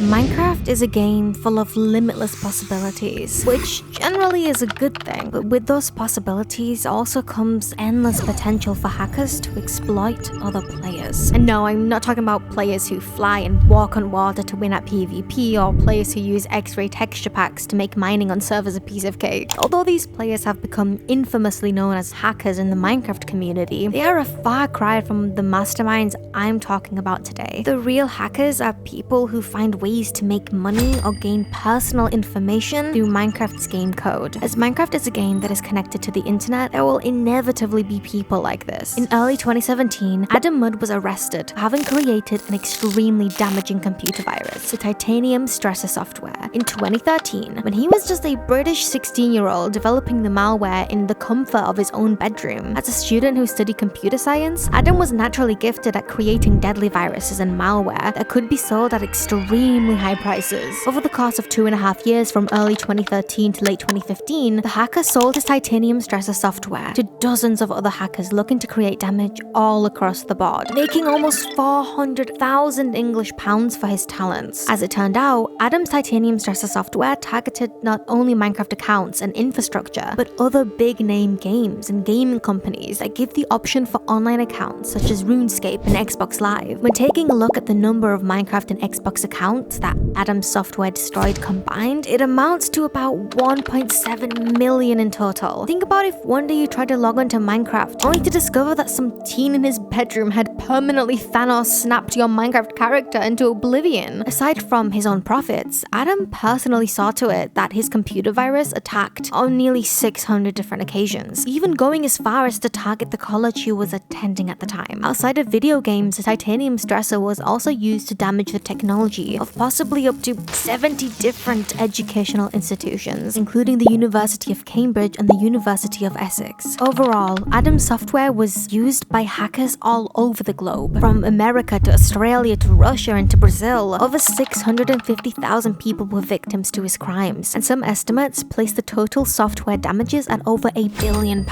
Minecraft is a game full of limitless possibilities, which generally is a good thing, but with those possibilities also comes endless potential for hackers to exploit other players. And no, I'm not talking about players who fly and walk on water to win at PvP, or players who use X-ray texture packs to make mining on servers a piece of cake. Although these players have become infamously known as hackers in the Minecraft community, they are a far cry from the masterminds I'm talking about today. The real hackers are people who find ways to make money or gain personal information through Minecraft's game code. As Minecraft is a game that is connected to the internet, there will inevitably be people like this. In early 2017, Adam Mudd was arrested for having created an extremely damaging computer virus, the titanium stressor software. In 2013, when he was just a British 16-year-old developing the malware in the comfort of his own bedroom. As a student who studied computer science, Adam was naturally gifted at creating deadly viruses and malware that could be sold at extremely high prices. Over the course of 2.5 years from early 2013 to late 2015, the hacker sold his titanium stressor software to dozens of other hackers looking to create damage all across the board, making almost 400,000 English pounds for his talents. As it turned out, Adam's titanium stressor software targeted not only Minecraft accounts and infrastructure, but other big-name games and gaming companies that give the option for online accounts such as RuneScape and Xbox Live. When taking a look at the number of Minecraft and Xbox accounts that Adam's software destroyed combined, it amounts to about 1.7 million in total. Think about if one day you tried to log on to Minecraft only to discover that some teen in his bedroom had permanently Thanos snapped your Minecraft character into oblivion. Aside from his own profits, Adam personally saw to it that his computer virus attacked on nearly 600 different occasions, even going as far as to target the college he was attending at the time. Outside of video games, the titanium stressor was also used to damage the technology of possibly up to 70 different educational institutions, including the University of Cambridge and the University of Essex. Overall, Adam's software was used by hackers all over the globe, from America to Australia to Russia and to Brazil. Over 650,000 people were victims to his crimes, and some estimates place the total software damages at over £1 billion.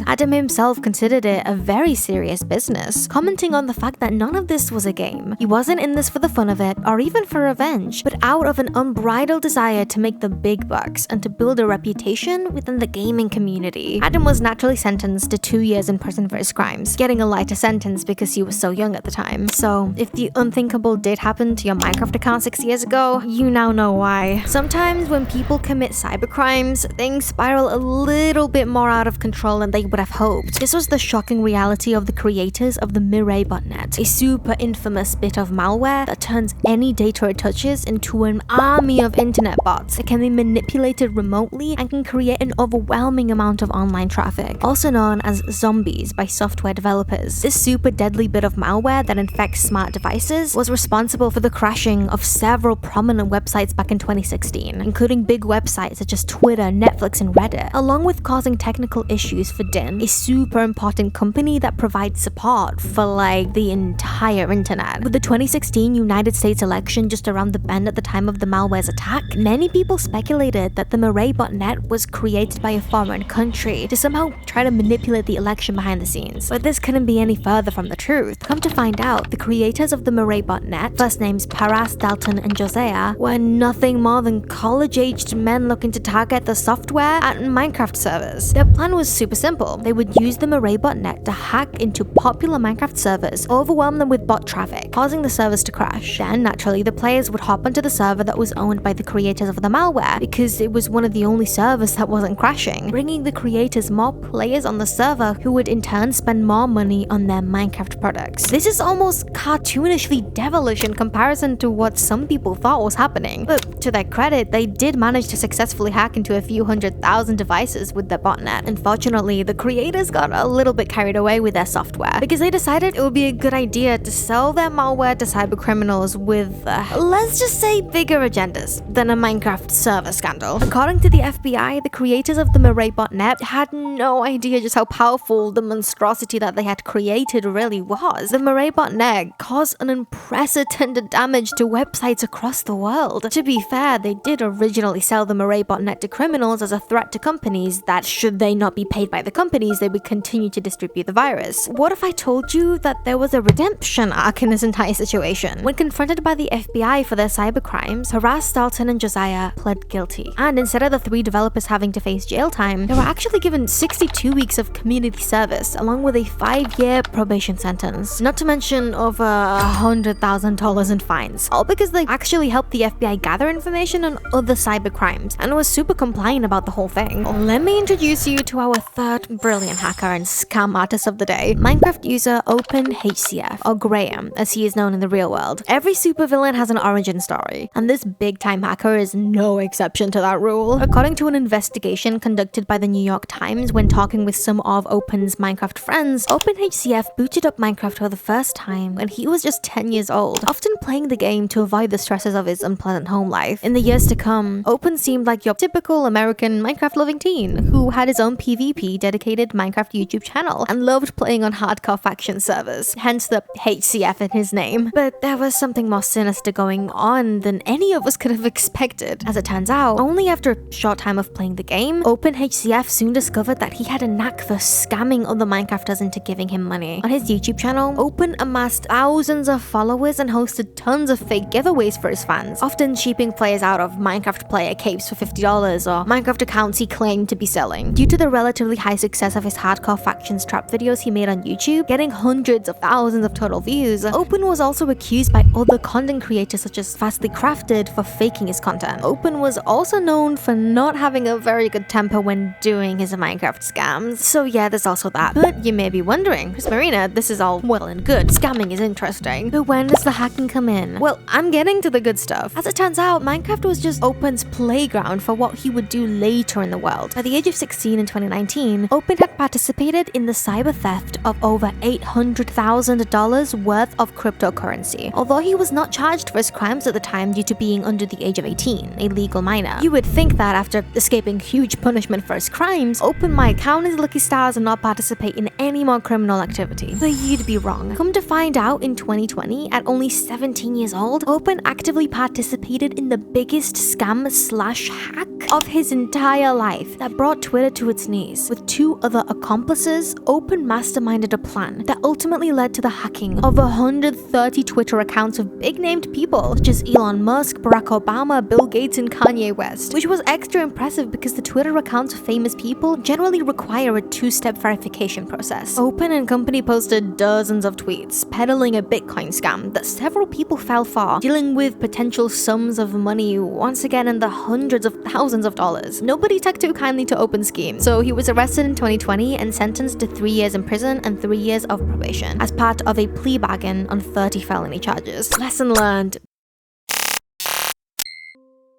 Adam himself considered it a very serious business, commenting on the fact that none of this was a game. He wasn't in this for the fun of it, or even for revenge, but out of an unbridled desire to make the big bucks and to build a reputation within the gaming community. Adam was naturally sentenced to 2 years in prison for his crimes, getting a lighter sentence because he was so young at the time. So, if the unthinkable did happen to your Minecraft account 6 years ago, you now know why. Sometimes when people commit cybercrimes, things spiral a little bit more out of control than they would have hoped. This was the shocking reality of the creators of the Mirai botnet, a super infamous bit of malware that turns any data it touches into an army of internet bots that can be manipulated remotely and can create an overwhelming amount of online traffic, also known as zombies by software developers. This super deadly bit of malware that infects smart devices was responsible for the crashing of several prominent websites back in 2016, including big websites such as Twitter, Netflix, and Reddit, along with causing technical issues for DIN, a super important company that provides support for like the entire internet. With the 2016 United States election just around the bend at the time of the malware's attack, many people speculated that the Mirai botnet was created by a foreign country to somehow try to manipulate the election behind the scenes. But this couldn't be any further from the truth. Come to find out, the creators of the Mirai botnet, first names Paras, Dalton, and Josiah, were nothing more than college-aged men looking to target the software at Minecraft servers. Their plan was super simple. They would use the Mirai botnet to hack into popular Minecraft servers, overwhelm them with bot traffic, causing the servers to crash. Then, naturally, the players would hop onto the server that was owned by the creators of the malware, because it was one of the only servers that wasn't crashing, bringing the creators more players on the server who would in turn spend more money on their Minecraft products. This is almost cartoonishly devilish in comparison to what some people thought was happening, but to their credit, they did manage to successfully hack into a few 100,000 devices with their botnet. Unfortunately, the creators got a little bit carried away with their software because they decided it would be a good idea to sell their malware to cybercriminals with, let's just say, bigger agendas than a Minecraft server scandal. According to the FBI, the creators of the Mirai botnet had no idea just how powerful the monstrosity that they had created really was. The Mirai botnet caused an unprecedented damage to websites across the world. To be fair, they did originally sell the Mirai botnet to criminals as a threat to companies that, should they not be paid by the companies, they would continue to distribute the virus. What if I told you that there was a redemption arc in this entire situation? When confronted by the FBI FBI for their cybercrimes, Harass, Dalton, and Josiah pled guilty. And instead of the 3 developers having to face jail time, they were actually given 62 weeks of community service, along with a 5-year probation sentence. Not to mention over $100,000 in fines, all because they actually helped the FBI gather information on other cybercrimes and was super compliant about the whole thing. Let me introduce you to our third brilliant hacker and scam artist of the day, Minecraft user OpenHCF, or Graham, as he is known in the real world. Every supervillain has an origin story, and this big-time hacker is no exception to that rule. According to an investigation conducted by the New York Times when talking with some of Open's Minecraft friends, OpenHCF booted up Minecraft for the first time when he was just 10 years old, often playing the game to avoid the stresses of his unpleasant home life. In the years to come, Open seemed like your typical American Minecraft-loving teen who had his own PvP-dedicated Minecraft YouTube channel and loved playing on hardcore faction servers, hence the HCF in his name. But there was something more sinister going on than any of us could have expected. As it turns out, only after a short time of playing the game, OpenHCF soon discovered that he had a knack for scamming other Minecrafters into giving him money. On his YouTube channel, Open amassed thousands of followers and hosted tons of fake giveaways for his fans, often cheaping players out of Minecraft player capes for $50 or Minecraft accounts he claimed to be selling. Due to the relatively high success of his hardcore factions trap videos he made on YouTube, getting hundreds of thousands of total views, Open was also accused by other content creators such as Fastly Crafted for faking his content. Open was also known for not having a very good temper when doing his Minecraft scams. So yeah, there's also that. But you may be wondering, prismarina, this is all well and good, scamming is interesting, but when does the hacking come in? Well, I'm getting to the good stuff. As it turns out, Minecraft was just Open's playground for what he would do later in the world. At the age of 16 in 2019, Open had participated in the cyber theft of over $800,000 worth of cryptocurrency. Although he was not charged for his crimes at the time due to being under the age of 18, a legal minor. You would think that after escaping huge punishment for his crimes, Open might count his lucky stars and not participate in any more criminal activity. But you'd be wrong. Come to find out, in 2020, at only 17 years old, Open actively participated in the biggest scam/hack of his entire life that brought Twitter to its knees. With 2 other accomplices, Open masterminded a plan that ultimately led to the hacking of 130 Twitter accounts of big-named people such as Elon Musk, Barack Obama, Bill Gates, and Kanye West, which was extra impressive because the Twitter accounts of famous people generally require a 2-step verification process. Open and company posted dozens of tweets peddling a Bitcoin scam that several people fell for, dealing with potential sums of money once again in the hundreds of thousands of dollars. Nobody took too kindly to Open's scheme, so he was arrested in 2020 and sentenced to 3 years in prison and 3 years of probation as part of a plea bargain on 30 felony charges. Lesson learned: